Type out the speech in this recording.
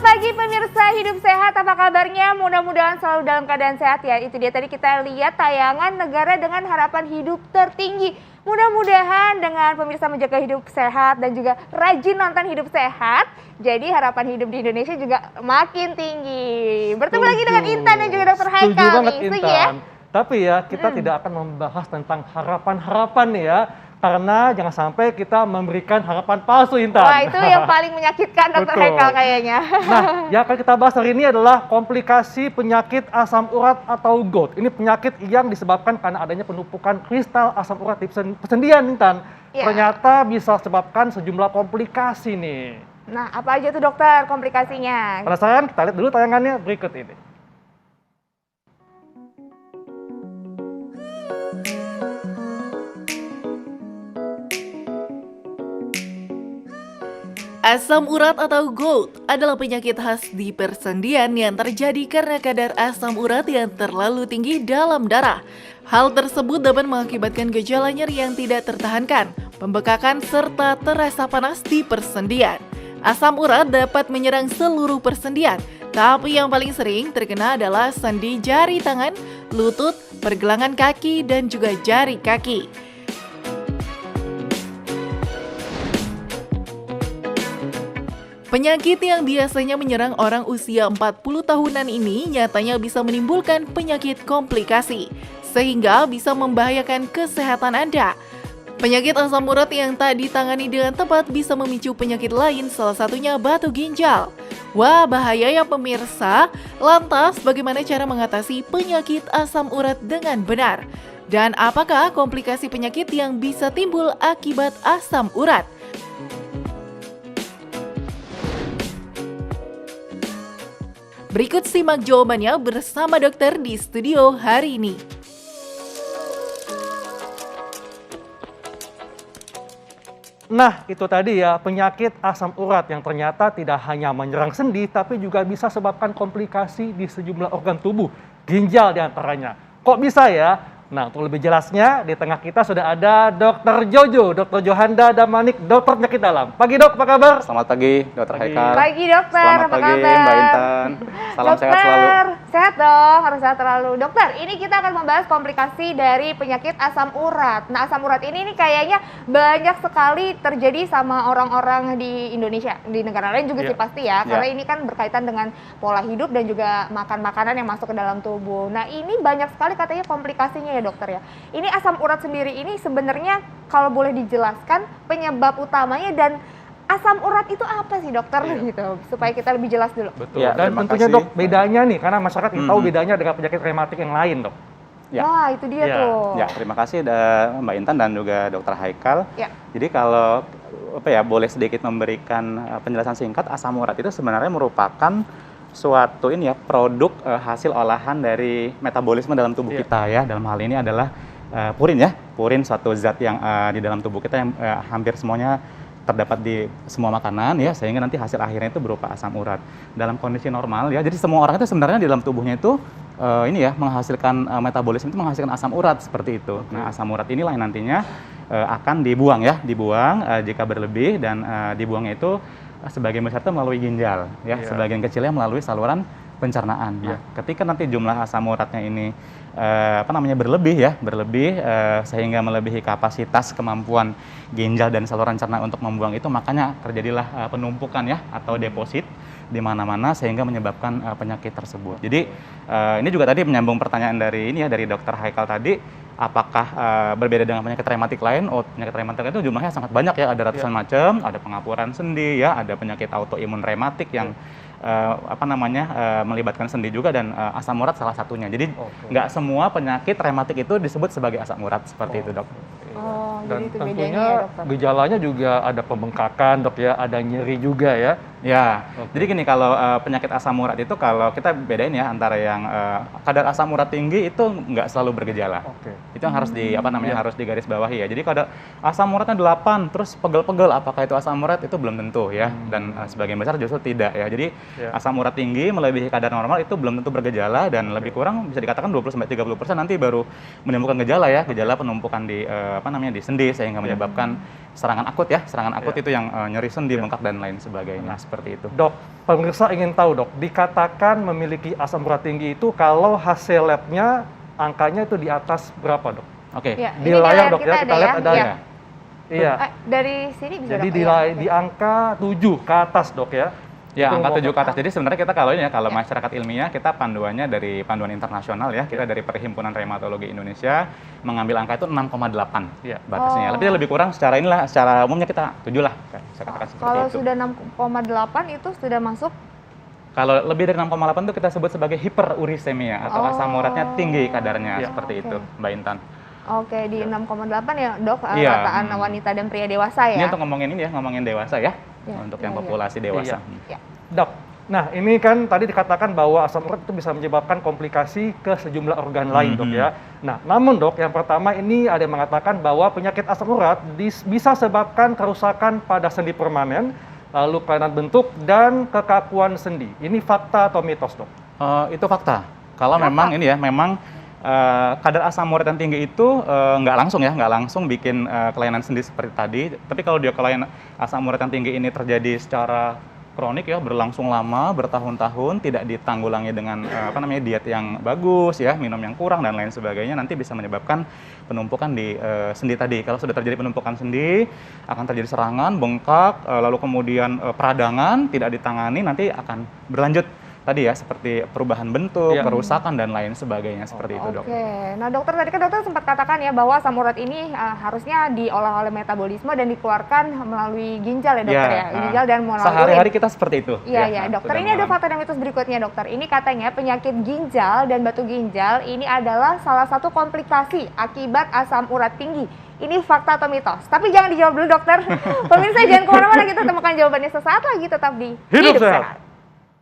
Selamat pagi pemirsa Hidup Sehat, apa kabarnya? Mudah-mudahan selalu dalam keadaan sehat ya. Itu dia tadi kita lihat tayangan negara dengan harapan hidup tertinggi. Mudah-mudahan dengan pemirsa menjaga hidup sehat dan juga rajin nonton Hidup Sehat, jadi harapan hidup di Indonesia juga makin tinggi. Bertemu lagi dengan Intan dan juga Dr. Haikal. Setuju banget Setuju Intan. ya? Tapi ya kita tidak akan membahas tentang harapan-harapan nih ya. Karena jangan sampai kita memberikan harapan palsu, Intan. Wah, itu yang paling menyakitkan Dr. Betul. Haikal kayaknya. Nah, yang akan kita bahas hari ini adalah komplikasi penyakit asam urat atau GOUT. Ini penyakit yang disebabkan karena adanya penumpukan kristal asam urat di persendian, Intan. Ya. Ternyata bisa sebabkan sejumlah komplikasi nih. Nah, apa aja tuh dokter komplikasinya? Penasaran? Kita lihat dulu tayangannya berikut ini. Asam urat atau GOUT adalah penyakit khas di persendian yang terjadi karena kadar asam urat yang terlalu tinggi dalam darah. Hal tersebut dapat mengakibatkan gejala nyeri yang tidak tertahankan, pembekakan, serta terasa panas di persendian. Asam urat dapat menyerang seluruh persendian, tapi yang paling sering terkena adalah sendi jari tangan, lutut, pergelangan kaki, dan juga jari kaki. Penyakit yang biasanya menyerang orang usia 40 tahunan ini nyatanya bisa menimbulkan penyakit komplikasi, sehingga bisa membahayakan kesehatan Anda. Penyakit asam urat yang tak ditangani dengan tepat bisa memicu penyakit lain, salah satunya batu ginjal. Wah, bahaya ya pemirsa. Lantas, bagaimana cara mengatasi penyakit asam urat dengan benar? Dan apakah komplikasi penyakit yang bisa timbul akibat asam urat? Berikut simak jawabannya bersama dokter di studio hari ini. Nah, itu tadi ya, penyakit asam urat yang ternyata tidak hanya menyerang sendi, tapi juga bisa sebabkan komplikasi di sejumlah organ tubuh, ginjal diantaranya. Kok bisa ya? Nah, untuk lebih jelasnya, di tengah kita sudah ada Dr. Jojo, Dr. Johanda Damanik, dokter penyakit dalam. Pagi dok, apa kabar? Selamat pagi, Dr. Haikal. Pagi dokter, Selamat apa pagi, kabar? Mbak Intan. Salam sehat selalu. Sehat dong, harus sehat selalu. Dokter, ini kita akan membahas komplikasi dari penyakit asam urat. Nah, asam urat ini kayaknya banyak sekali terjadi sama orang-orang di Indonesia. Di negara lain juga sih pasti ya, karena ini kan berkaitan dengan pola hidup dan juga makan makanan yang masuk ke dalam tubuh. Nah, ini banyak sekali katanya komplikasinya ya dokter ya. Ini asam urat sendiri ini sebenarnya kalau boleh dijelaskan penyebab utamanya dan asam urat itu apa sih dokter gitu, supaya kita lebih jelas dulu. Betul. Ya, Dan terima tentunya kasih. dok, bedanya nih, karena masyarakat tahu bedanya dengan penyakit rematik yang lain dok. Ya. Wah, itu dia Ya. tuh. Ya, terima kasih Mbak Intan dan juga Dr. Haikal. Ya. Jadi kalau boleh sedikit memberikan penjelasan singkat, asam urat itu sebenarnya merupakan suatu produk hasil olahan dari metabolisme dalam tubuh kita ya. Dalam hal ini adalah purin ya. Purin suatu zat yang di dalam tubuh kita yang hampir semuanya terdapat di semua makanan ya, sehingga nanti hasil akhirnya itu berupa asam urat. Dalam kondisi normal ya, jadi semua orang itu sebenarnya di dalam tubuhnya itu menghasilkan metabolisme itu menghasilkan asam urat seperti itu. Nah, asam urat inilah yang nantinya akan dibuang ya, jika berlebih dan dibuangnya itu sebagian besar itu melalui ginjal ya, sebagian kecilnya melalui saluran pencernaan. Nah, ketika nanti jumlah asam uratnya ini berlebih sehingga melebihi kapasitas kemampuan ginjal dan saluran cerna untuk membuang itu, makanya terjadilah penumpukan ya atau deposit di mana-mana sehingga menyebabkan penyakit tersebut. Jadi ini juga tadi menyambung pertanyaan dari Dr. Haikal tadi, apakah berbeda dengan penyakit rematik lain? Oh, penyakit rematik itu jumlahnya sangat banyak ya, ada ratusan macam, ada pengapuran sendi ya, ada penyakit autoimun rematik yang melibatkan sendi juga, dan asam urat salah satunya. Jadi nggak semua penyakit rematik itu disebut sebagai asam urat seperti itu dok. Oh, Dan jadi itu tentunya bedanya ya dokter. gejalanya juga ada pembengkakan dok ya, ada nyeri juga ya. Ya, jadi gini, kalau penyakit asam urat itu kalau kita bedain ya antara yang kadar asam urat tinggi itu nggak selalu bergejala. Itu yang harus harus digarisbawahi ya. Jadi kalau asam uratnya 8 terus pegel-pegel, apakah itu asam urat? Itu belum tentu ya. Dan sebagian besar justru tidak ya. Jadi asam urat tinggi melebihi kadar normal itu belum tentu bergejala, dan lebih kurang bisa dikatakan 20-30% nanti baru menimbulkan gejala ya, gejala penumpukan di di sendi sehingga menyebabkan serangan akut ya. Serangan akut itu yang nyeri sendi, bengkak dan lain sebagainya. seperti itu. Dok, pemirsa ingin tahu dok, dikatakan memiliki asam urat tinggi itu kalau hasil labnya angkanya itu di atas berapa dok? Oke. Ya, Di ini layar dok kita ya, kita lihat ada ya. ya. Iya. Dari sini bisa Jadi dok, di, ya. di angka 7 ke atas dok ya. Ya, Itu angka mau- 7 ke atas. Jadi sebenarnya kita kalau ini ya, kalau Ya. masyarakat ilmiah, kita panduannya dari panduan internasional ya. Kita dari Perhimpunan Reumatologi Indonesia mengambil angka itu 6,8 Iya. batasnya. Oh. Tapi lebih kurang secara inilah, secara umumnya kita 7 lah. Saya katakan seperti Kalau itu. sudah 6,8 itu sudah masuk. Kalau lebih dari 6,8 itu kita sebut sebagai hiperurisemia atau Oh. asam uratnya tinggi kadarnya, Iya. seperti Oke. itu, Mbak Intan. Oke, di 6,8 ya dok, Iya. rataan wanita dan pria dewasa Ini ya. untuk ngomongin ini ya, ngomongin dewasa ya. Iya, Untuk iya, yang iya. populasi dewasa. Iya. Dok, nah ini kan tadi dikatakan bahwa asam urat itu bisa menyebabkan komplikasi ke sejumlah organ lain dok ya. Nah, namun dok, yang pertama ini ada yang mengatakan bahwa penyakit asam urat bisa sebabkan kerusakan pada sendi permanen, lalu kelainan bentuk dan kekakuan sendi. Ini fakta atau mitos dok? Itu fakta. Kalau memang ini ya, memang kadar asam urat yang tinggi itu nggak langsung bikin kelainan sendi seperti tadi. Tapi kalau dia kelainan asam urat yang tinggi ini terjadi secara kronik ya, berlangsung lama, bertahun-tahun, tidak ditanggulangi dengan diet yang bagus ya, minum yang kurang dan lain sebagainya, nanti bisa menyebabkan penumpukan di sendi tadi. Kalau sudah terjadi penumpukan sendi, akan terjadi serangan, bengkak, lalu kemudian peradangan, tidak ditangani, nanti akan berlanjut tadi ya, seperti perubahan bentuk, Iya. kerusakan dan lain sebagainya seperti itu dok. Oke, nah dokter tadi kan dokter sempat katakan ya bahwa asam urat ini harusnya diolah oleh metabolisme dan dikeluarkan melalui ginjal ya dokter ya, ginjal dan melalui sehari-hari kita seperti itu. Iya, ya, nah, dokter. sudah Ini ada mengalami. fakta dan mitos berikutnya, dokter. Ini katanya penyakit ginjal dan batu ginjal ini adalah salah satu komplikasi akibat asam urat tinggi. Ini fakta atau mitos? Tapi jangan dijawab dulu, dokter. Pemirsa jangan kemana-mana, kita temukan jawabannya sesaat lagi, tetap di Hidup Sehat.